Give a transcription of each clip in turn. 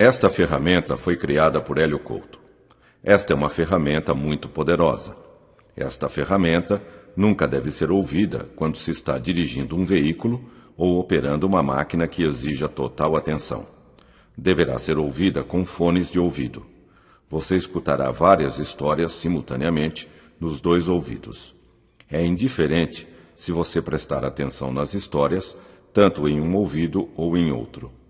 Esta ferramenta foi criada por Hélio Couto. Esta é uma ferramenta muito poderosa. Esta ferramenta nunca deve ser ouvida quando se está dirigindo um veículo ou operando uma máquina que exija total atenção. Deverá ser ouvida com fones de ouvido. Você escutará várias histórias simultaneamente nos dois ouvidos. É indiferente se você prestar atenção nas histórias, tanto em um ouvido ou em outro.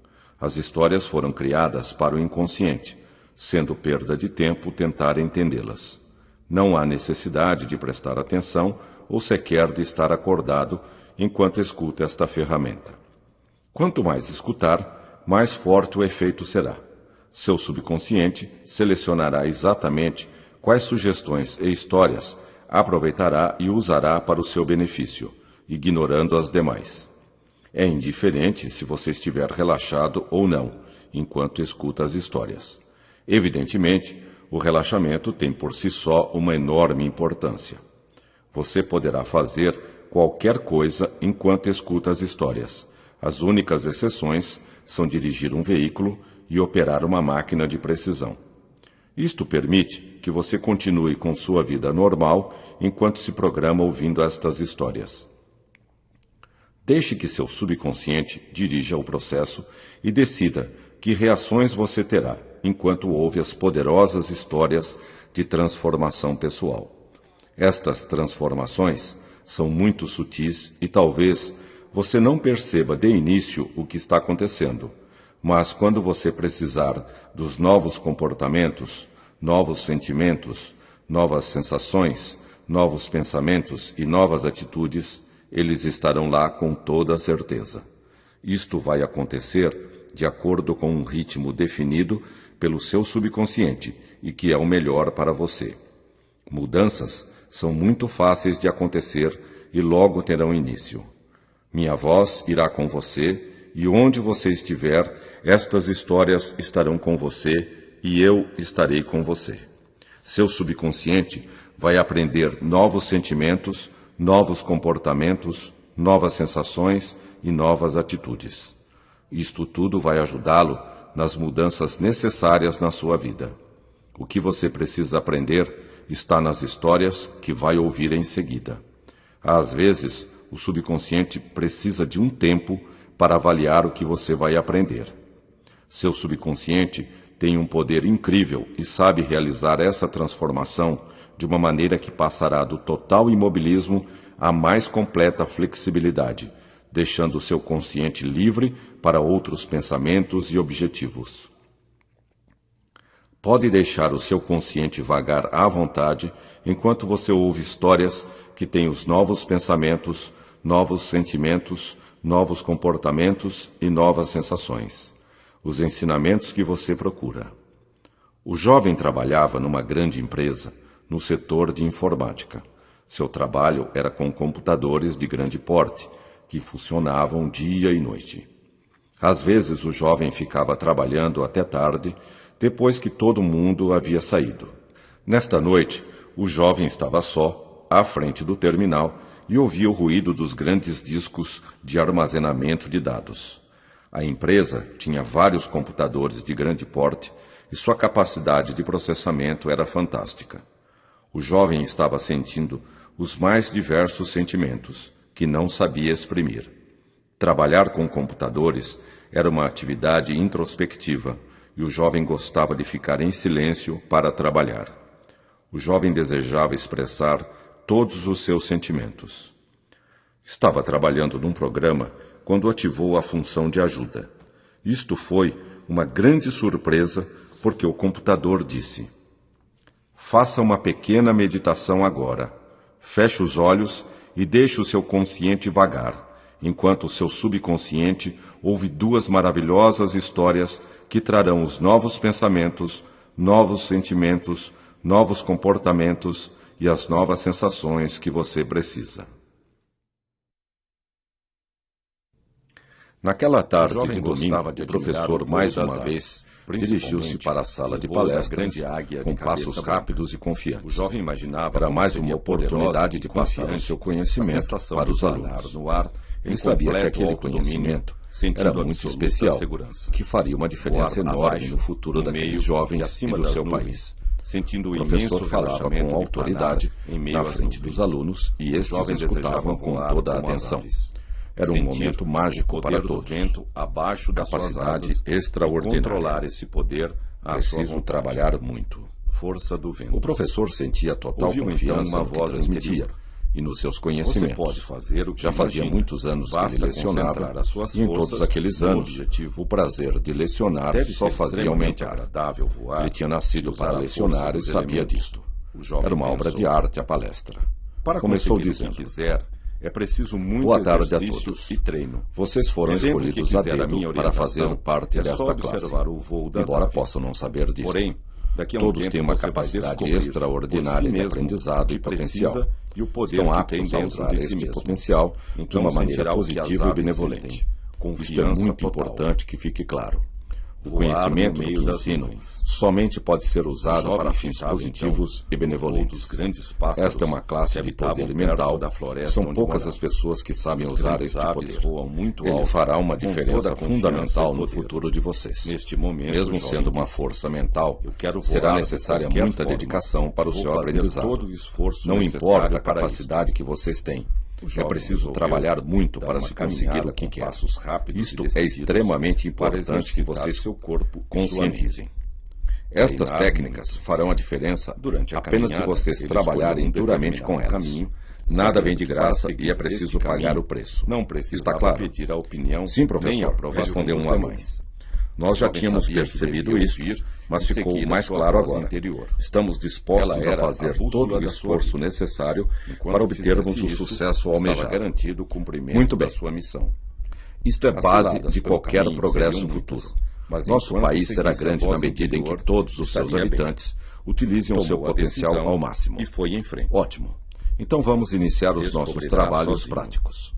As histórias foram criadas para o inconsciente, sendo perda de tempo tentar entendê-las. Não há necessidade de prestar atenção ou sequer de estar acordado enquanto escuta esta ferramenta. Quanto mais escutar, mais forte o efeito será. Seu subconsciente selecionará exatamente quais sugestões e histórias aproveitará e usará para o seu benefício, ignorando as demais. É indiferente se você estiver relaxado ou não, enquanto escuta as histórias. Evidentemente, o relaxamento tem por si só uma enorme importância. Você poderá fazer qualquer coisa enquanto escuta as histórias. As únicas exceções são dirigir um veículo e operar uma máquina de precisão. Isto permite que você continue com sua vida normal enquanto se programa ouvindo estas histórias. Deixe que seu subconsciente dirija o processo e decida que reações você terá enquanto ouve as poderosas histórias de transformação pessoal. Estas transformações são muito sutis e talvez você não perceba de início o que está acontecendo, mas quando você precisar dos novos comportamentos, novos sentimentos, novas sensações, novos pensamentos e novas atitudes, eles estarão lá com toda certeza. Isto vai acontecer de acordo com um ritmo definido pelo seu subconsciente e que é o melhor para você. Mudanças são muito fáceis de acontecer e logo terão início. Minha voz irá com você e onde você estiver, estas histórias estarão com você e eu estarei com você. Seu subconsciente vai aprender novos sentimentos, novos comportamentos, novas sensações e novas atitudes. Isto tudo vai ajudá-lo nas mudanças necessárias na sua vida. O que você precisa aprender está nas histórias que vai ouvir em seguida. Às vezes, o subconsciente precisa de um tempo para avaliar o que você vai aprender. Seu subconsciente tem um poder incrível e sabe realizar essa transformação de uma maneira que passará do total imobilismo à mais completa flexibilidade, deixando seu consciente livre para outros pensamentos e objetivos. Pode deixar o seu consciente vagar à vontade enquanto você ouve histórias que têm os novos pensamentos, novos sentimentos, novos comportamentos e novas sensações. Os ensinamentos que você procura. O jovem trabalhava numa grande empresa, no setor de informática. Seu trabalho era com computadores de grande porte, que funcionavam dia e noite. Às vezes o jovem ficava trabalhando até tarde, depois que todo mundo havia saído. Nesta noite, o jovem estava só, à frente do terminal, e ouvia o ruído dos grandes discos de armazenamento de dados. A empresa tinha vários computadores de grande porte e sua capacidade de processamento era fantástica. O jovem estava sentindo os mais diversos sentimentos, que não sabia exprimir. Trabalhar com computadores era uma atividade introspectiva e o jovem gostava de ficar em silêncio para trabalhar. O jovem desejava expressar todos os seus sentimentos. Estava trabalhando num programa quando ativou a função de ajuda. Isto foi uma grande surpresa porque o computador disse: faça uma pequena meditação agora. Feche os olhos e deixe o seu consciente vagar, enquanto o seu subconsciente ouve duas maravilhosas histórias que trarão os novos pensamentos, novos sentimentos, novos comportamentos e as novas sensações que você precisa. Naquela tarde de domingo, o professor, mais uma vez, dirigiu-se para a sala de palestras com passos rápidos e confiantes. O jovem imaginava era mais uma oportunidade de passar o seu conhecimento para os alunos. Ele sabia que aquele conhecimento era muito especial, que faria uma diferença enorme no futuro daqueles jovens e do seu país. O professor falava com autoridade na frente dos alunos e estes escutavam com toda a atenção. Era um momento mágico para todos. Capacidade extraordinária. Preciso trabalhar muito. O professor sentia total confiança no que transmitia e nos seus conhecimentos. Já fazia muitos anos que ele lecionava, e em todos aqueles anos, o prazer de lecionar só fazia aumentar. Ele tinha nascido para lecionar e sabia disto. Era uma obra de arte a palestra. Começou dizendo: é preciso muito boa tarde a exercício todos. E treino. Vocês foram escolhidos a dedo para fazer parte desta classe, embora possam não saber disso. Porém, daqui a um todos tempo têm uma você vai capacidade descobrir extraordinária por si de mesmo aprendizado o e que potencial. precisa e o poder Estão que aptos tem a dentro usar de si este mesmo. potencial de Então uma maneira sentirá o que as positiva e aves benevolente. sentem. Isto é Confiança muito total. importante que fique claro. O Voar conhecimento no do meio que das ensino nuvens. somente pode ser usado jovem para fins sentava, positivos e benevolentes. dos grandes pássaros Esta é uma classe que de habitavam poder perto mental. da floresta São onde poucas morava. as pessoas que sabem Os usar grandes este aves poder. voam muito Ele alto, fará uma com toda diferença a confiança fundamental e no poder. futuro de vocês. Neste momento, Mesmo o jovem sendo uma disse: força mental, eu quero voar será de necessária qualquer muita forma. dedicação para o Vou seu fazer aprendizado. todo o esforço Não necessário importa a para capacidade que vocês têm. É jovem preciso resolveu trabalhar muito dar para uma se conseguir caminhada o que com quer. passos rápidos Isto e é decididos extremamente para importante que exercitar vocês seu corpo e sua conscientizem. mente. Estas Treinar técnicas farão a diferença Durante a apenas se caminhada, vocês ele trabalharem escolheu um duramente com determinado elas. caminho, Nada sabendo vem de que para graça seguir e é preciso este pagar caminho, o preço. não precisava Está claro? pedir a opinião Sim, nem a professor, aprovação respondeu dos um aluno. demais. Nós já jovem tínhamos sabia que percebido devia isso, ouvir mas e ficou seguir a mais sua claro voz agora. interior. Estamos dispostos Ela a era fazer a bússola todo o da sua esforço vida. necessário Enquanto para obtermos fizesse o isto, sucesso estava almejado. garantido o cumprimento Muito bem. da sua missão. Isto é As base ciladas de pelo qualquer caminho progresso seriam futuro. muitas, mas Nosso enquanto país será seguisse a grande voz na medida em que interior, todos os seus estaria bem. habitantes utilizem o seu Tomou a potencial decisão ao máximo. e foi em frente. Ótimo. Então vamos iniciar os nossos Descobrirá trabalhos sozinho. práticos.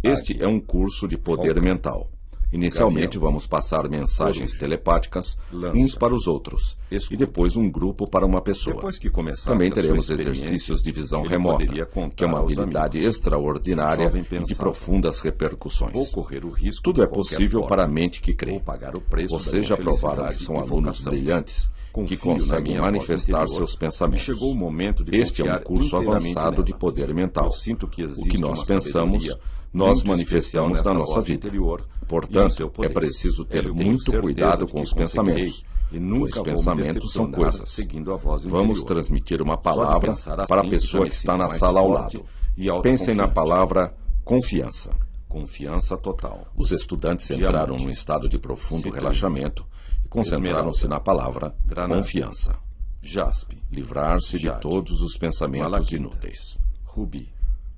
Este é um curso de poder Foca. mental. Inicialmente Gavião. vamos passar mensagens Coruja. telepáticas Lança. uns para os outros Escuta. e depois um grupo para uma pessoa. Depois que começasse Também a sua teremos experiência, exercícios de visão ele remota, poderia contar que é uma aos habilidade amigos. extraordinária O jovem e de pensava: profundas repercussões. Vou correr o risco Tudo de é qualquer possível forma. para a mente que crê. Vou pagar o preço da Vocês minha já provaram felicidade que são e alunos vocação. brilhantes, que Confio na conseguem minha voz manifestar interior, seus e pensamentos. chegou o momento de Este é um confiar curso inteiramente avançado de nela. poder mental. Eu sinto que O existe que nós uma pensamos, sabedoria nós muito manifestamos especial na nessa nossa voz vida. interior e no Portanto, seu é poder. preciso ter Eu tenho muito certeza cuidado de com que os pensamentos, conseguirei e nunca pois vou me pensamentos são decepcionar coisas. seguindo a voz Vamos interior. transmitir uma Só de palavra pensar assim, para a pessoa já me que está sinto na mais sala ao forte lado. e Pensem na autoconfiante. palavra confiança. Confiança total. Os estudantes Diamante. entraram num estado de profundo Citrino. relaxamento e concentraram-se Esmeralda. na palavra Granada. confiança. Jaspe. Livrar-se de Jade. todos os pensamentos Malaquita. inúteis. Rubi.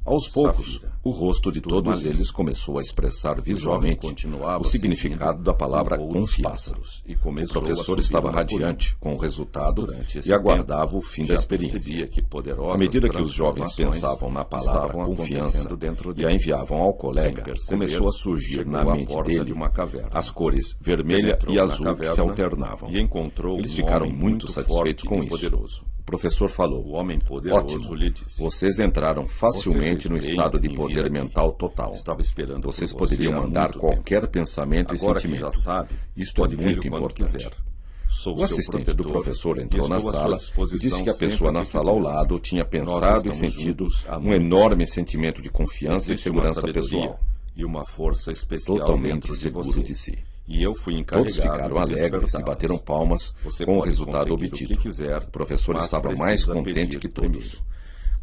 Aos poucos, Safira. o rosto de todos Turmalina. eles começou a expressar visualmente continuava o significado da palavra seguindo o voo dos confiança. pássaros e O começou a professor subir estava uma radiante com o resultado Durante esse e aguardava tempo, o fim já da experiência. percebia que poderosas À medida que os jovens transformações pensavam na palavra estavam confiança acontecendo dentro e dele. a enviavam ao colega, Sem perceber, começou a surgir chegou na à mente porta dele de uma caverna. as cores vermelha Penetrou e na azul que caverna se alternavam. e encontrou Eles um ficaram homem muito satisfeitos forte com e isso. poderoso. O professor falou: O homem poderoso ótimo, lhe disse: vocês entraram facilmente no Vocês estado de veem poder vir aqui. mental total. Estava esperando por Vocês você poderiam há mandar muito qualquer tempo. pensamento e Agora que sentimento. já sabe, Isto é pode vir muito quando importante. quiser. Sou O seu assistente do protetor professor e entrou na estou à sua sala e disposição disse que a sempre pessoa na que sala ao quiser. lado tinha Nós pensado e estamos sentido juntos há um muito enorme sentimento de confiança e Existe uma segurança sabedoria pessoal, e uma força especial totalmente dentro de seguro você. de si. E eu fui Todos encarregado ficaram de alegres e despertá-las. bateram palmas Você com o pode resultado conseguir obtido. o que quiser, O professor mas estava precisa mais contente pedir que todos. primeiro.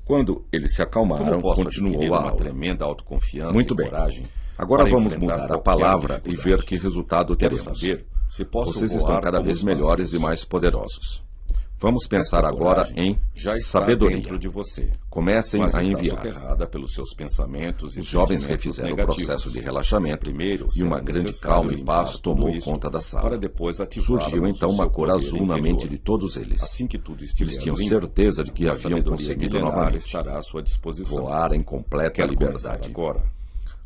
Quando eles se acalmaram, Como posso continuou adquirir a uma aula. tremenda autoconfiança Muito e bem. coragem Agora para vamos enfrentar mudar a qualquer palavra e dificuldade? ver que resultado Quero teremos. saber se posso Vocês voar estão cada como vez os melhores pássaros. e mais poderosos. Vamos pensar Esta agora coragem em já está sabedoria. dentro de você, Comecem mas a está enviar. soterrada pelos seus pensamentos e Os jovens sentimentos refizeram o negativos. processo de relaxamento Primeiro, e uma será grande necessário calma e limpar paz tudo tomou isso conta da para sala. depois ativarmos Surgiu então o uma seu cor poder azul na interior. mente de todos eles. Assim que tudo estiver Eles tinham limpo, certeza de que a haviam sabedoria conseguido milenar novamente estará à sua disposição. voar em completa Quero liberdade. começar agora.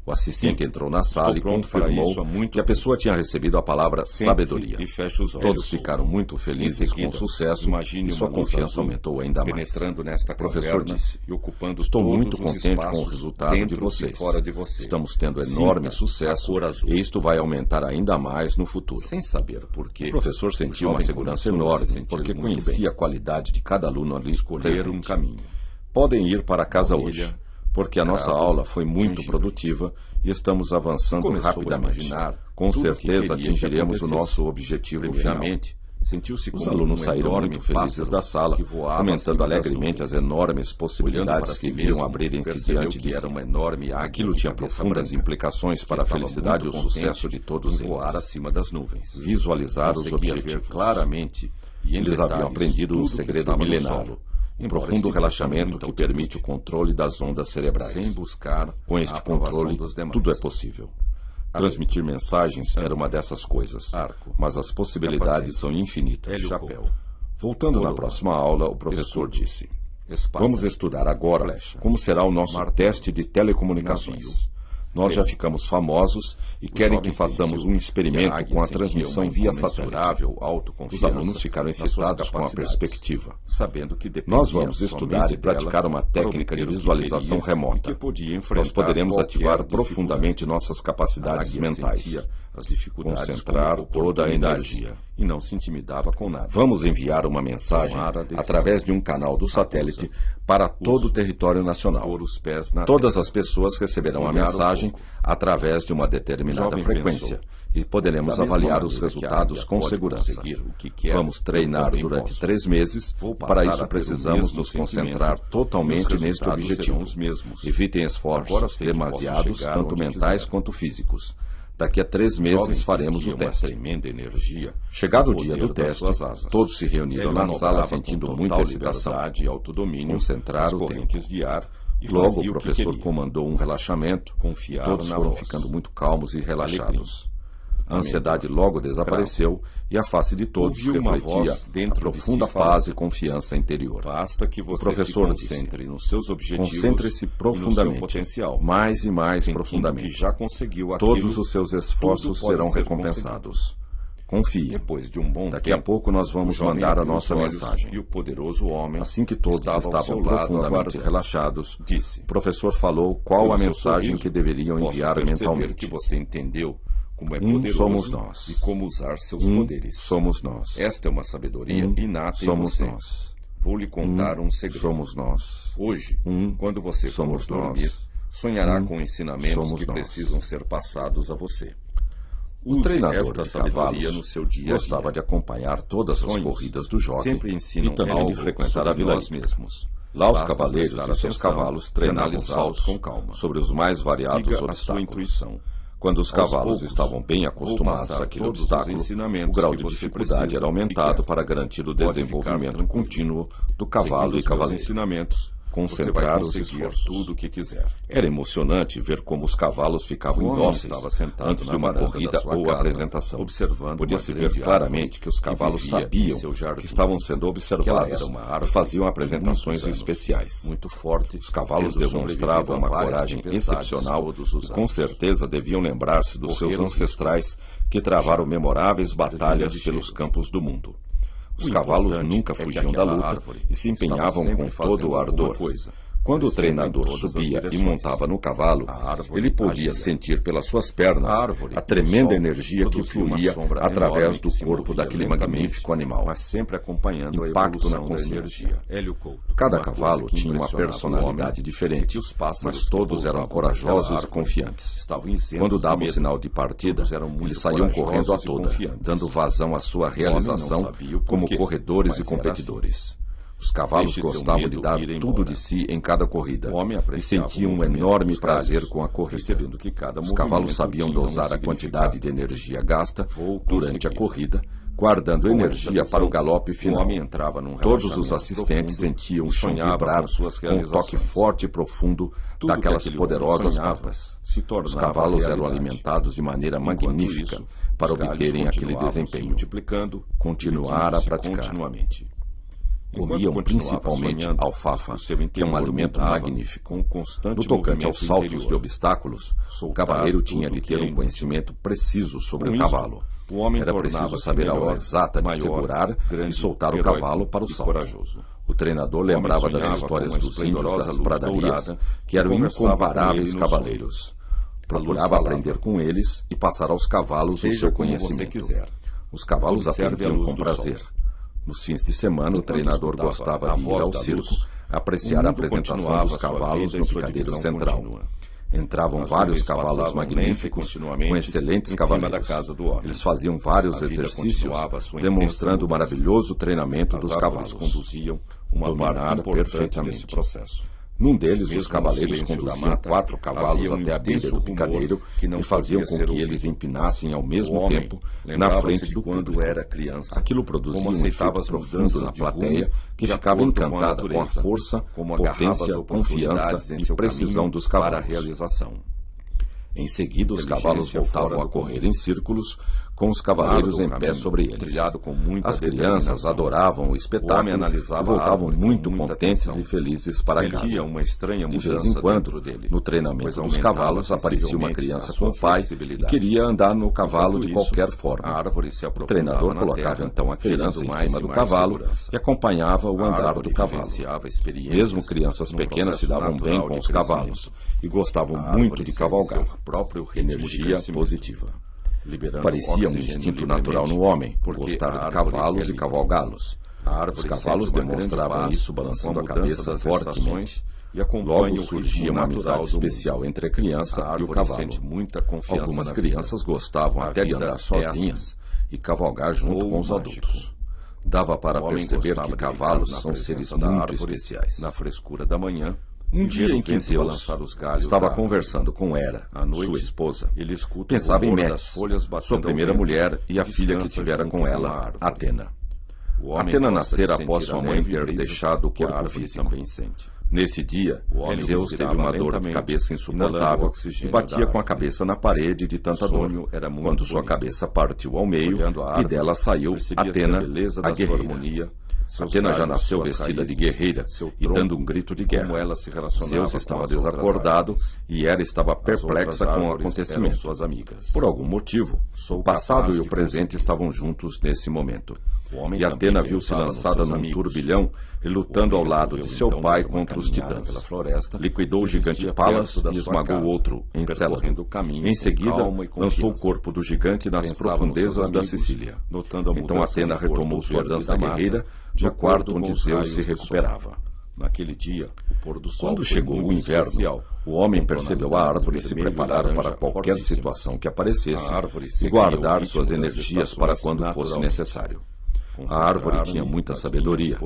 O assistente entrou na sala e confirmou que a pessoa tinha recebido a palavra sabedoria. E feche os olhos. Todos ficaram muito felizes com o sucesso e sua confiança aumentou ainda mais. Penetrando nesta O professor caverna disse: e ocupando estou todos muito os contente com o espaços resultado de dentro e vocês. fora de você. Estamos tendo Sinta enorme a sucesso cor azul. e isto vai aumentar ainda mais no futuro. Sem saber por quê, O professor sentiu uma jovem segurança começou a se enorme, sentir porque muito conhecia bem. a qualidade de cada aluno ali Escolher um presente. caminho. Podem ir para casa Família, hoje, porque a nossa grado, aula foi muito gengibre. produtiva e estamos avançando Começou a rapidamente. imaginar Com tudo certeza que queria que atingiremos o acontecesse. nosso objetivo final. Primeiramente, sentiu-se Os como alunos um saíram enorme muito felizes pássaro da sala, que voava comentando acima das alegremente as nuvens. enormes Olhando possibilidades para que si viram mesmo, abrirem-se percebeu diante que de era si. uma enorme águia Aquilo de tinha cabeça profundas branca, implicações que para a estava felicidade e o muito sucesso contente de todos em voar eles. acima das nuvens. Visualizar os Conseguia ver objetivos. claramente e em Eles haviam detalhes aprendido o tudo que segredo estava no milenário, solo, um embora profundo estivesse relaxamento muito que permite o altitude, controle das ondas cerebrais. sem buscar Com este a aprovação controle, dos demais. tudo é possível. Transmitir mensagens era uma dessas coisas, Arco, mas as possibilidades capacete, são infinitas. hélio Chapéu. couro, Voltando na coroa, próxima aula, o professor escudo, disse: espada, vamos estudar agora flecha, como será o nosso martelo, teste de telecomunicações. Nós já ficamos famosos e querem que jovem façamos sentiu um experimento que a águia com a sentia transmissão uma via satélite. incomensurável Os autoconfiança alunos ficaram nas suas excitados com a capacidades, perspectiva. sabendo que dependia Nós vamos estudar somente e praticar dela uma para técnica de obter o que visualização queria remota. e que podia enfrentar Nós poderemos qualquer ativar dificuldade. profundamente nossas A capacidades águia mentais, sentia as dificuldades concentrar como toda a oportunidades energia. e não se intimidava com nada. Vamos enviar uma mensagem Tomar a decisão. através de um canal do satélite para todo o território nacional. Pôr os pés na Todas terra. as pessoas receberão a Olhar o mensagem fogo. através de uma determinada Jovem frequência pensou, e poderemos da mesma avaliar os maneira que a resultados águia com pode segurança. conseguir o que quer, Vamos treinar eu também durante posso. 3 meses Vou e passar para a isso ter o precisamos mesmo nos sentimento. concentrar totalmente Os neste resultados objetivo. serão os mesmos. Evitem esforços Agora sei que posso demasiados, chegar tanto onde mentais quiser. quanto físicos. Daqui a 3 Jovem meses faremos sentia o uma teste. tremenda energia. Chegado o no dia poder do das teste, suas asas. todos se reuniram Ele na sala manobrava sentindo com muita total excitação. liberdade e autodomínio Concentrar as o correntes de ar e Logo fazia o que professor queria. comandou um relaxamento. Confiar Todos na foram voz. ficando muito calmos e relaxados. A Amêndoa, ansiedade logo desapareceu e a face de todos Ouviu uma refletia voz a dentro de profunda si falar. paz e confiança interior. Basta que você professor se concentre nos seus objetivos Concentre-se e no seu profundamente, potencial, mais e mais sentindo profundamente. que já conseguiu aquilo, Todos os seus esforços tudo pode serão ser recompensados. Confie. Depois de um bom Daqui a tempo, pouco nós o vamos jovem mandar a abriu nossa os olhos mensagem. E o poderoso homem, Assim que todos estava ao estavam seu lado, profundamente aguardando. relaxados, disse: o professor falou qual "Pelo a seu mensagem sorriso, que deveriam posso enviar perceber mentalmente. que você entendeu como é Um poderoso somos nós. e como usar seus Um poderes. somos nós. Esta é uma sabedoria Um inata em somos você. nós. Vou lhe contar um segredo. Somos nós. Hoje, Quando você for somos dormir, nós. sonhará com ensinamentos somos que nós. precisam ser passados a você. O Use treinador esta de sabedoria cavalos no seu dia a dia. gostava de acompanhar todas as Sonhos corridas do jockey sempre ensinam e também algo de frequentar sobre a vila nós mesmos. Lá os Basta cavaleiros prestar e seus atenção cavalos e treinavam analisá-los saltos com calma. sobre os mais variados Siga a sua obstáculos. intuição. Quando os Aos cavalos poucos, estavam bem acostumados passar àquele todos os obstáculo, ensinamentos o grau que de você dificuldade precisa era e aumentado quer. para garantir o Pode desenvolvimento ficar tranquilo. contínuo do cavalo Seguindo e os meus cavaleiro. ensinamentos, Concentrar os você vai conseguir esforços. tudo o que quiser. Era emocionante ver como os cavalos ficavam O homem indóceis estava sentado antes na de uma varanda corrida da sua ou casa, apresentação. observando Podia-se uma ver grande claramente árvore que os cavalos que vivia sabiam em seu jardim. que estavam sendo Que ela observados era uma e árvore faziam de apresentações muitos anos, especiais. muito forte. Os cavalos tendo demonstravam sobrevivido uma a várias coragem tempestades excepcional todos os e com anos. certeza deviam lembrar-se dos seus Correram ancestrais que travaram memoráveis batalhas de pelos cheiro. campos do mundo. Os O cavalos importante nunca é que fugiam da aquela luta árvore e se empenhavam estava sempre com todo o fazendo alguma ardor. coisa, Quando o crescendo treinador em todas as subia e direções. montava no cavalo, A árvore ele podia agia. sentir pelas suas pernas A árvore, a tremenda o sol, energia que produzia uma fluía sombra através enorme do que se corpo movia daquele lentamente, magnífico animal. mas sempre acompanhando Impacto a evolução na da consciência. energia. Hélio Couto. Cada Uma coisa cavalo que tinha uma impressionava o personalidade homem diferente, é que os pássaros mas todos que eram pousavam corajosos naquela e árvore confiantes. estavam isentos Quando de dava o medo. sinal de partida, Todos eram muito eles saíam correndo a corajosos e toda, confiantes. dando vazão à sua homem não realização sabia o como porquê, corredores e mas era competidores. Os cavalos Deixe seu gostavam de medo dar ir tudo embora. de si em cada corrida O homem e apreciava sentiam o um movimento enorme dos prazer galhos, com a corrida. percebendo que cada Os cavalos movimento sabiam tinha um dosar a quantidade significado. de energia gasta Vou durante a conseguir. corrida, guardando Com energia esta para o visão, galope o final. homem entrava num Todos os relaxamento assistentes profundo sentiam o e chão sonhava vibrar com suas com um toque realizações. forte e profundo Tudo que daquelas aquele homem poderosas sonhava patas. se Os tornava cavalos eram realidade. alimentados de maneira Enquanto magnífica isso, para os galhos obterem aquele continuavam se desempenho. multiplicando, Continuar a dividindo-se praticar. continuamente. Comiam principalmente alfafa, que é um alimento magnífico. No tocante aos saltos de obstáculos, o cavaleiro tinha de ter um conhecimento preciso sobre o cavalo. Era preciso saber a hora exata de segurar e soltar o cavalo para o salto. O treinador lembrava das histórias dos índios das pradarias, que eram incomparáveis cavaleiros. Procurava aprender com eles e passar aos cavalos o seu conhecimento. Os cavalos aprendiam com prazer. Nos fins de semana, o treinador gostava de ir ao circo, apreciar a apresentação dos cavalos no picadeiro central. Entravam vários cavalos magníficos, com excelentes cavaleiros. Eles faziam vários exercícios, demonstrando o maravilhoso treinamento dos cavalos. Dominaram perfeitamente. Num deles, os cavaleiros conduziam 4 cavalos até a beira do picadeiro e faziam com que eles empinassem ao mesmo tempo na frente do público. Aquilo produzia um efeito profundo na plateia, que ficava encantada com a força, potência, confiança e precisão dos cavalos. Em seguida, os cavalos voltavam a correr em círculos, com os cavaleiros em pé sobre eles. As crianças adoravam o espetáculo e voltavam muito contentes e felizes para casa. De vez em quando, no treinamento dos cavalos, aparecia uma criança com o pai e queria andar no cavalo de qualquer forma. O treinador colocava então a criança em cima do cavalo e acompanhava o andar do cavalo. Mesmo crianças pequenas se davam bem com os cavalos e gostavam muito de cavalgar. Energia positiva. Parecia um instinto natural no homem, gostar de cavalos e cavalgá-los. Os cavalos demonstravam isso balançando a cabeça fortemente. Logo surgia uma amizade especial entre a criança e o cavalo. Algumas crianças gostavam até de andar sozinhas e cavalgar junto com os adultos. Dava para perceber que cavalos são seres muito especiais. Na frescura da manhã, um dia em que Zeus estava conversando com Hera, sua esposa, pensava em Metis, sua primeira mulher e a filha que tivera com ela, Atena. Atena nascera após sua mãe ter deixado o corpo físico. Nesse dia, Zeus teve uma dor de cabeça insuportável e batia com a cabeça na parede de tanta dor, quando sua cabeça partiu ao meio e dela saiu Atena, a guerreira. Atena já nasceu vestida de guerreira e dando um grito de guerra. Zeus estava desacordado e Hera estava perplexa com o acontecimento. Por algum motivo, o passado e o presente estavam juntos nesse momento. E Atena viu-se lançada num turbilhão e lutando ao lado de seu pai contra os titãs. Liquidou o gigante Palas e esmagou outro em Célado. Em seguida, lançou o corpo do gigante nas profundezas da Sicília. Então Atena retomou sua dança guerreira no quarto onde Zeus se recuperava. Naquele dia, quando chegou o inverno, o homem percebeu a árvore se preparar para qualquer situação que aparecesse e guardar suas energias para quando fosse necessário. A árvore tinha muita sabedoria.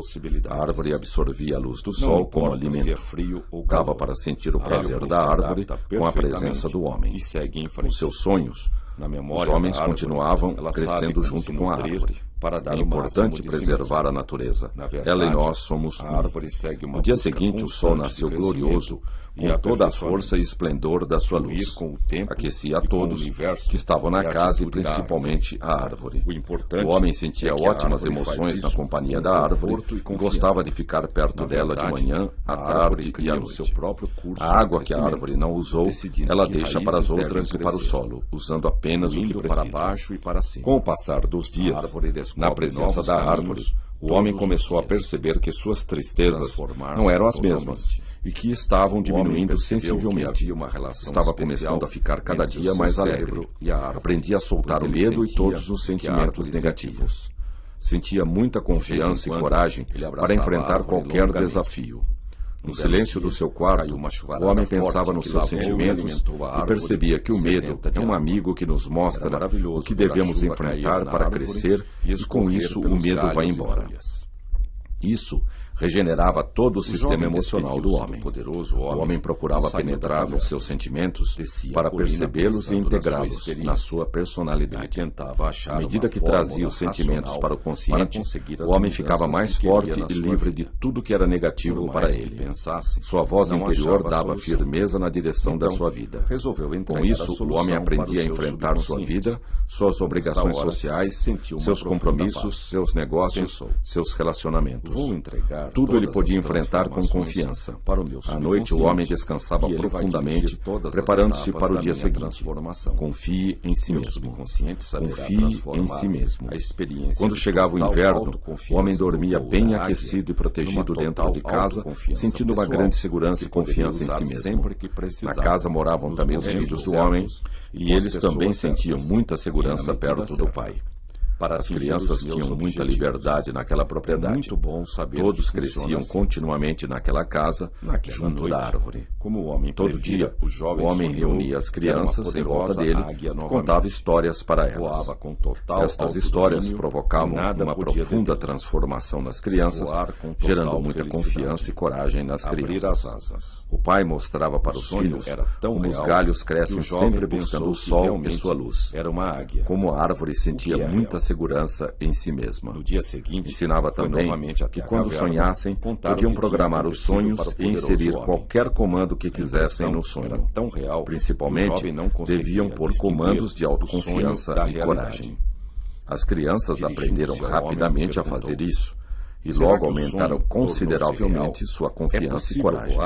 A árvore absorvia a luz do sol como alimento. Dava para sentir o prazer da árvore com a presença do homem. Nos seus sonhos, os homens continuavam crescendo junto com a árvore. É importante preservar a natureza. Ela e nós somos um. No dia seguinte, o sol nasceu glorioso, com toda a força e esplendor da sua luz. Aquecia a todos que estavam na casa e principalmente a árvore. O homem sentia ótimas emoções na companhia da árvore e gostava de ficar perto dela de manhã, à tarde e à noite. A água que a árvore não usou, ela deixa para as outras e para o solo, usando apenas o que precisa. Com o passar dos dias, na presença da árvore, o homem começou a perceber que suas tristezas não eram as mesmas e que estavam diminuindo sensivelmente. Estava começando a ficar cada dia mais alegre. Aprendia a soltar o medo e todos os sentimentos negativos. Sentia muita confiança e coragem para enfrentar qualquer desafio. No silêncio do seu quarto, o homem pensava nos seus sentimentos e percebia que o medo é um amigo que nos mostra o que devemos enfrentar para crescer e com isso o medo vai embora. Isso regenerava todo o sistema jovem emocional do homem. O homem procurava penetrar nos seus sentimentos para percebê-los e integrá-los na sua personalidade. À medida que trazia os sentimentos para o consciente, o homem ficava mais forte e livre de tudo que era negativo para ele. Sua voz interior dava firmeza na direção da sua vida. Com isso, o homem aprendia a enfrentar sua vida, suas obrigações sociais, seus compromissos, seus negócios, seus relacionamentos. Tudo ele podia enfrentar com confiança. À noite, o homem descansava profundamente, preparando-se para o dia seguinte. Confie em si mesmo. Confie em si mesmo. Quando chegava o inverno, o homem dormia bem aquecido e protegido dentro de casa, sentindo uma grande segurança e confiança em si mesmo. Na casa moravam também os filhos do homem, e eles também sentiam muita segurança perto do pai. As crianças tinham muita liberdade naquela propriedade. Todos cresciam continuamente naquela casa, junto da árvore. Todo dia, o homem reunia as crianças em volta dele e contava histórias para elas. Estas histórias provocavam uma profunda transformação nas crianças, gerando muita confiança e coragem nas crianças. O pai mostrava para os filhos como os galhos crescem sempre buscando o sol e sua luz. Como a árvore sentia muita segurança em si mesma. Ensinava também que quando sonhassem, podiam programar os sonhos e inserir qualquer comando que quisessem no sonho. Principalmente, deviam pôr comandos de autoconfiança e coragem. As crianças aprenderam rapidamente a fazer isso e logo aumentaram consideravelmente sua confiança e coragem.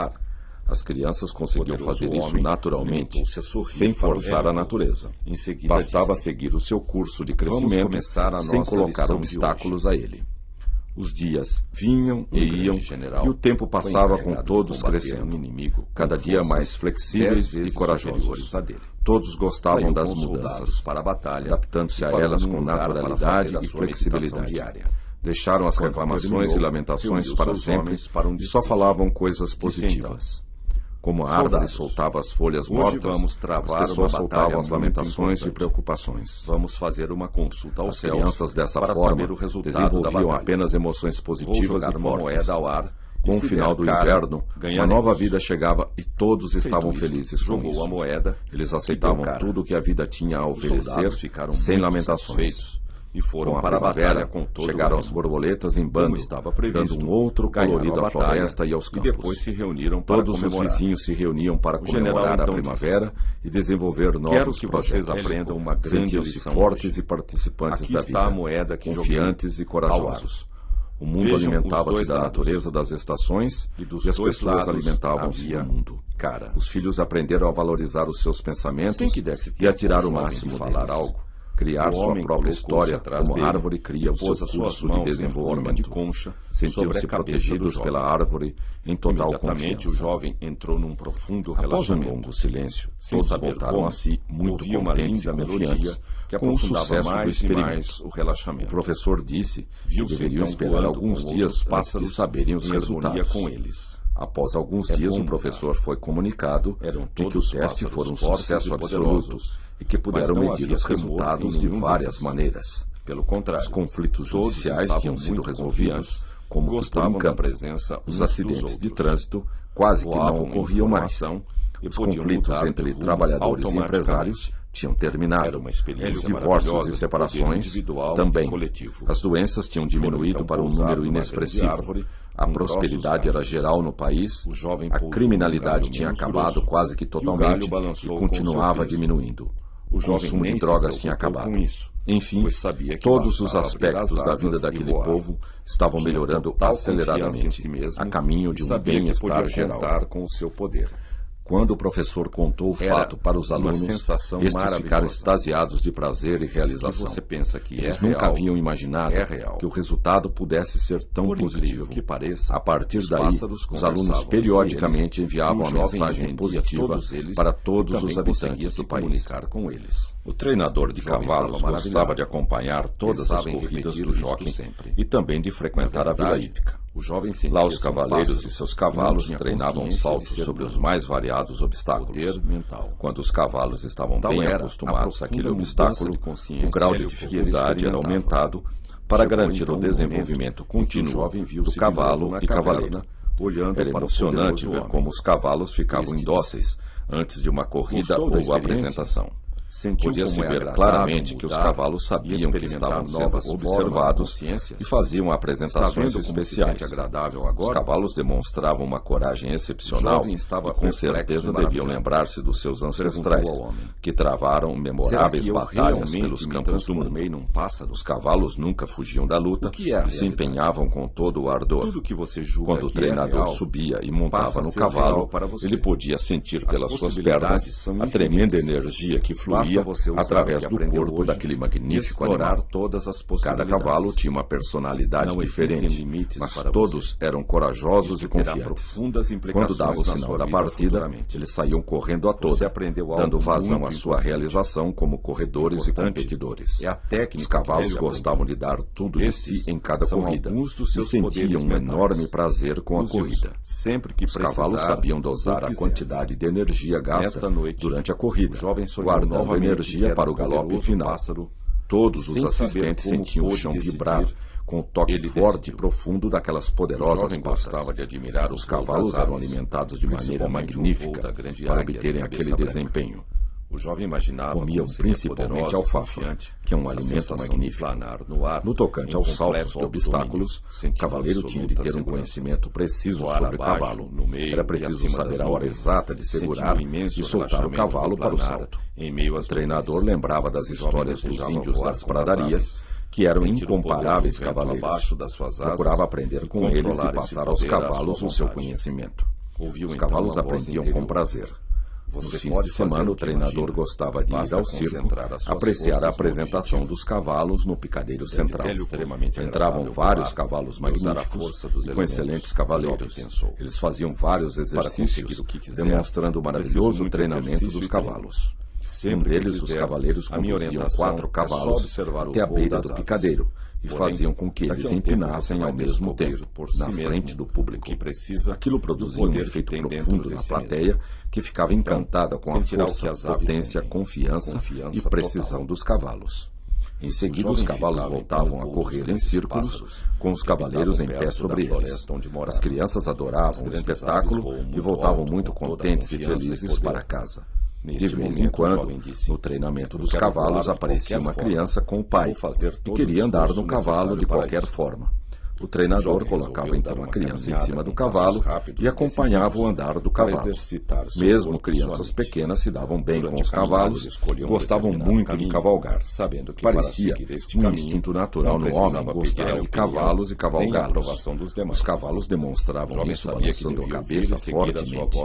As crianças conseguiam fazer isso naturalmente, sem forçar a natureza. Bastava seguir o seu curso de crescimento, sem colocar obstáculos a ele. Os dias vinham e iam, e o tempo passava com todos crescendo, cada dia mais flexíveis e corajosos. Todos gostavam das mudanças, adaptando-se a elas com naturalidade e flexibilidade. Deixaram as reclamações e lamentações para sempre e só falavam coisas positivas. Como a árvore soltava as folhas mortas, as pessoas soltavam as lamentações e preocupações. As crianças, dessa forma, desenvolviam apenas emoções positivas e fortes. Com o final do inverno, uma nova vida chegava e todos estavam felizes com isso. Eles aceitavam tudo o que a vida tinha a oferecer, sem lamentações. E foram para a batalha com todo chegaram as borboletas em bando, dando um outro colorido à floresta e aos campos. E depois se reuniram para todos comemorar. Os vizinhos se reuniam para comemorar a primavera e desenvolver novos projetos. Vocês aprendam uma grande lição fortes e participantes da vida, confiantes e corajosos. O mundo alimentava-se da natureza das estações e as pessoas alimentavam-se do mundo. Os filhos aprenderam a valorizar os seus pensamentos e a tirar o máximo deles. Criar sua própria história, como a árvore cria o seu curso de desenvolvimento. Sentiram-se protegidos pela árvore em total confiança. Após um longo silêncio, todos voltaram a si, muito contentes e confiantes, com o sucesso do experimento. O professor disse que deveriam esperar alguns dias antes de saberem os resultados. Após alguns dias, o professor foi comunicado de que o teste foi um sucesso absoluto e que puderam medir os resultados de várias maneiras. Os conflitos judiciais tinham sido resolvidos, como que por encanto. Os acidentes de trânsito quase que não ocorriam mais. Os conflitos entre trabalhadores e empresários tinham terminado. Os divórcios e separações também. As doenças tinham diminuído para um número inexpressivo. A prosperidade era geral no país, a criminalidade tinha acabado quase que totalmente e continuava diminuindo. O consumo de drogas tinha acabado. Enfim, todos os aspectos da vida daquele povo estavam melhorando aceleradamente, a caminho de um bem-estar geral. Quando o professor contou o fato para os alunos, estes ficaram extasiados de prazer e realização. Eles nunca haviam imaginado que o resultado pudesse ser tão positivo. A partir daí, os alunos periodicamente enviavam a mensagem positiva para todos os habitantes do país. O treinador de cavalos gostava de acompanhar todas as corridas do jockey e também de frequentar a vila hípica. Lá os cavaleiros e seus cavalos treinavam saltos sobre os mais variados obstáculos. Quando os cavalos estavam bem acostumados àquele obstáculo, o grau de dificuldade era aumentado para garantir o desenvolvimento contínuo do cavalo e cavaleiro. Era emocionante ver como os cavalos ficavam indóceis antes de uma corrida ou apresentação. Podia-se ver claramente que os cavalos sabiam que estavam sendo observados e faziam apresentações especiais. Os cavalos demonstravam uma coragem excepcional e com certeza deviam lembrar-se dos seus ancestrais, que travaram memoráveis batalhas pelos campos do mundo. Os cavalos nunca fugiam da luta e se empenhavam com todo o ardor. Quando o treinador subia e montava no cavalo, ele podia sentir pelas suas pernas a tremenda energia que fluía através do corpo daquele magnífico animal. Cada cavalo tinha uma personalidade diferente, mas todos eram corajosos e confiantes. Quando dava o sinal da partida, eles saíam correndo a toda, dando vazão à sua realização como corredores e competidores. Os cavalos gostavam de dar tudo de si em cada corrida e sentiam um enorme prazer com a corrida. Os cavalos sabiam dosar a quantidade de energia gasta durante a corrida, guardando energia para o galope final. Todos os assistentes sentiam o chão vibrar com o toque forte e profundo daquelas poderosas patas. Os cavalos eram alimentados de maneira magnífica para obterem aquele desempenho. Comiam principalmente alfafa, que é um alimento magnífico. No tocante aos saltos de obstáculos, o cavaleiro tinha de ter um conhecimento preciso sobre o cavalo. Era preciso saber a hora exata de segurar e soltar o cavalo para o salto. O treinador lembrava das histórias dos índios das pradarias, que eram incomparáveis cavaleiros. Procurava aprender com eles e passar aos cavalos o seu conhecimento. Os cavalos aprendiam com prazer. Nos fins de semana, o treinador gostava de ir ao circo, apreciar a apresentação dos cavalos no picadeiro central. Entravam vários cavalos magníficos e com excelentes cavaleiros. Eles faziam vários exercícios, demonstrando o maravilhoso treinamento dos cavalos. Um deles, os cavaleiros conduziam 4 cavalos até a beira do picadeiro e faziam com que eles empinassem ao mesmo tempo, na frente do público. Aquilo produzia um efeito profundo na plateia, que ficava encantada com a força, potência, confiança e precisão dos cavalos. Em seguida, os cavalos voltavam a correr em círculos, com os cavaleiros em pé sobre eles. As crianças adoravam o espetáculo e voltavam muito contentes e felizes para casa. De vez em quando, no treinamento dos cavalos, aparecia uma criança com o pai e queria andar no cavalo de qualquer forma. O treinador colocava então a criança em cima do cavalo e acompanhava o andar do cavalo. Mesmo crianças pequenas se davam bem com os cavalos e gostavam muito de cavalgar. Parecia um instinto natural no homem gostar de cavalos e cavalgá-los. Os cavalos demonstravam isso balançando a cabeça fortemente.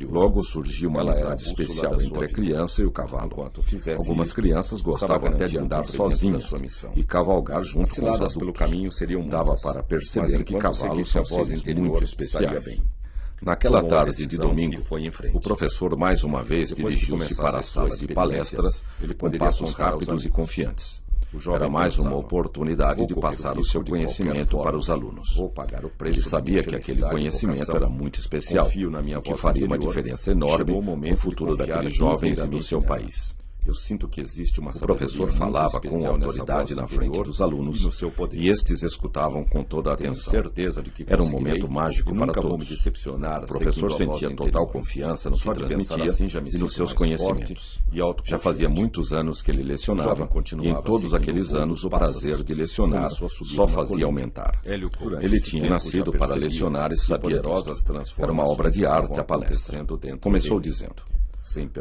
Logo surgia uma amizade especial entre a criança e o cavalo. Algumas crianças gostavam até de andar sozinhas e cavalgar junto com os adultos. Dava para perceber que cavalos são seres muito especiais. Naquela tarde de domingo, o professor mais uma vez dirigiu-se para a sala de palestras com passos rápidos e confiantes. Era mais uma oportunidade de passar o seu conhecimento para os alunos. Ele sabia que aquele conhecimento era muito especial, que faria uma diferença enorme no futuro daqueles jovens e do seu país. O professor falava com autoridade na frente dos alunos e estes escutavam com toda a atenção. Era um momento mágico para todos. O professor sentia total confiança no que transmitia e nos seus conhecimentos. Já fazia muitos anos que ele lecionava e em todos aqueles anos o prazer de lecionar só fazia aumentar. Ele tinha nascido para lecionar e sabia disso. Era uma obra de arte a palestra. Começou dizendo: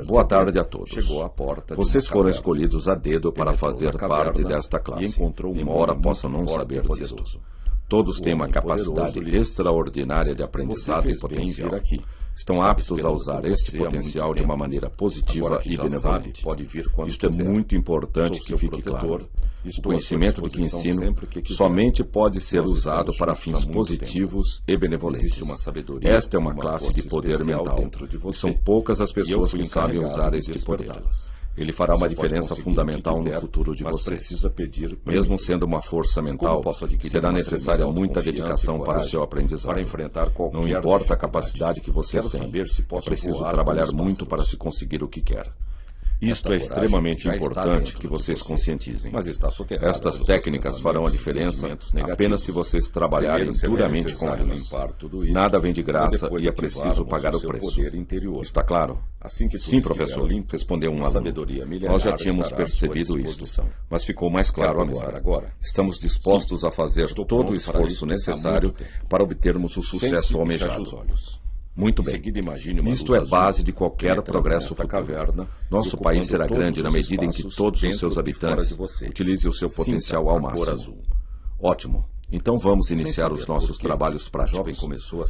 boa tarde a todos. Vocês foram escolhidos a dedo para fazer parte desta classe, embora possam não saber disto. Todos têm uma capacidade extraordinária de aprendizado e potencial. Estão aptos a usar este potencial de uma maneira positiva e benevolente. Isto é muito importante que fique claro. O conhecimento de que ensino somente pode ser usado para fins positivos e benevolentes. Esta é uma classe de poder mental, e são poucas as pessoas que sabem usar este poder. Ele fará uma diferença fundamental no futuro de vocês. Mesmo sendo uma força mental, será necessária muita dedicação para o seu aprendizado. Não importa a capacidade que vocês têm, é preciso trabalhar muito para se conseguir o que quer. Isto é extremamente importante que vocês conscientizem. Estas técnicas farão a diferença apenas se vocês trabalharem duramente com elas. Nada vem de graça e é preciso pagar o preço. Está claro? Sim, professor, respondeu um aluno. Nós já tínhamos percebido isso, mas ficou mais claro agora. Estamos dispostos a fazer todo o esforço necessário para obtermos o sucesso almejado. Muito bem. Isto é base de qualquer progresso futuro. Nosso país será grande na medida em que todos os seus habitantes utilizem o seu potencial ao máximo. Ótimo. Então vamos iniciar os nossos trabalhos práticos.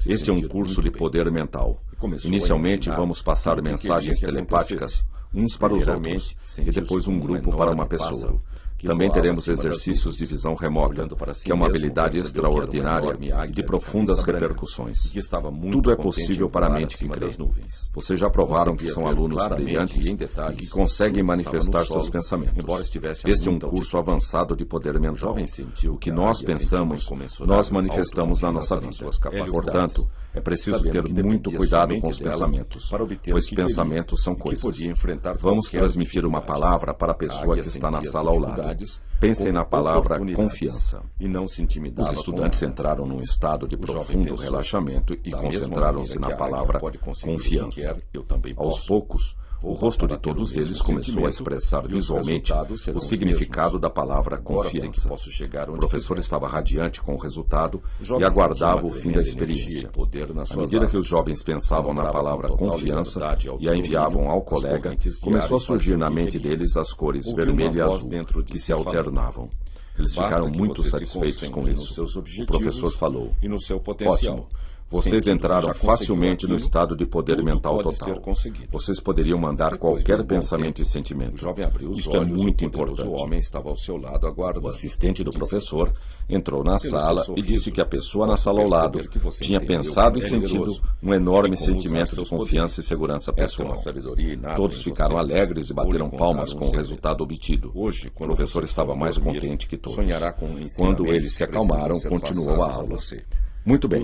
Este é um curso de poder mental. Inicialmente vamos passar mensagens telepáticas uns para os outros e depois um grupo para uma pessoa. Também teremos exercícios de visão remota, que é uma habilidade extraordinária e de profundas repercussões. Tudo é possível para a mente que crê. Vocês já provaram que são alunos brilhantes e que conseguem manifestar seus pensamentos. Este é um curso avançado de poder mental. O que nós pensamos, nós manifestamos na nossa vida. Portanto, é preciso ter muito cuidado com os pensamentos, pois pensamentos são coisas. Vamos transmitir uma palavra para a pessoa que está na sala ao lado. Pensem na palavra confiança. Os estudantes entraram num estado de profundo relaxamento e concentraram-se na palavra confiança. Aos poucos, o rosto de todos eles começou a expressar visualmente o significado da palavra confiança. O professor estava radiante com o resultado e aguardava o fim da experiência. À medida que os jovens pensavam na palavra confiança e a enviavam ao colega, começou a surgir na mente deles as cores vermelho e azul, que se alternavam. Eles ficaram muito satisfeitos com isso. O professor falou: ótimo. Vocês entraram facilmente no estado de poder mental total. Vocês poderiam mandar qualquer pensamento e sentimento. Isto é muito importante. O assistente do professor entrou na sala e disse que a pessoa na sala ao lado tinha pensado e sentido um enorme sentimento de confiança e segurança pessoal. Todos ficaram alegres e bateram palmas com o resultado obtido. O professor estava mais contente que todos. Quando eles se acalmaram, continuou a aula. Muito bem,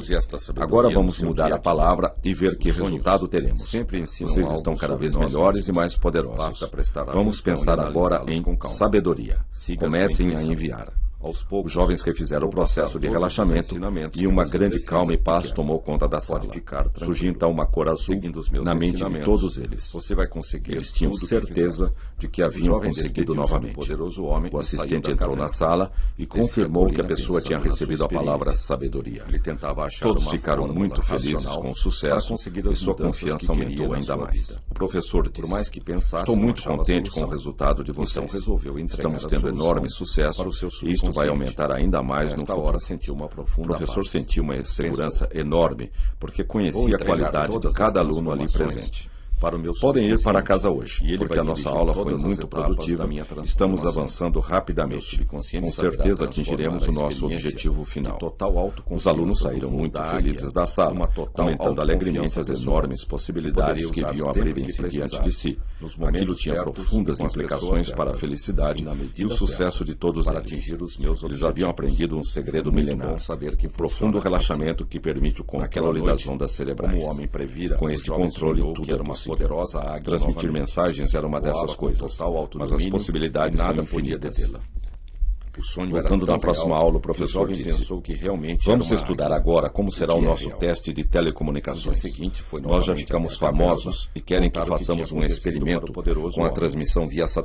agora vamos mudar a palavra e ver que resultado teremos. Vocês estão cada vez melhores e mais poderosos. Vamos pensar agora em sabedoria. Comecem a enviar. Os jovens refizeram o processo de relaxamento e uma grande calma e paz tomou conta da sala. Surgiu então uma cor azul na mente de todos eles. Eles tinham certeza de que haviam conseguido novamente. O assistente entrou na sala e confirmou que a pessoa tinha recebido a palavra sabedoria. Todos ficaram muito felizes com o sucesso e sua confiança aumentou ainda mais. O professor disse: estou muito contente com o resultado de vocês. Estamos tendo enorme sucesso e isto vai aumentar ainda mais no futuro. O professor sentiu uma segurança enorme, porque conhecia a qualidade de cada aluno ali presente. Podem ir para casa hoje, porque a nossa aula foi muito produtiva. Estamos avançando rapidamente. Com certeza atingiremos o nosso objetivo final. Os alunos saíram muito felizes da sala, comentando alegremente as enormes possibilidades que viam abrirem-se diante de si. Aquilo tinha profundas implicações para a felicidade e o sucesso de todos eles. Eles haviam aprendido um segredo milenar, o profundo relaxamento que permite o controle das ondas cerebrais. Com este controle, tudo é possível. Transmitir mensagens era uma dessas coisas, mas as possibilidades são infinitas. Voltando na próxima aula, o professor disse: vamos estudar agora como será o nosso teste de telecomunicações. Nós já ficamos famosos e querem que façamos um experimento com a transmissão via satélite.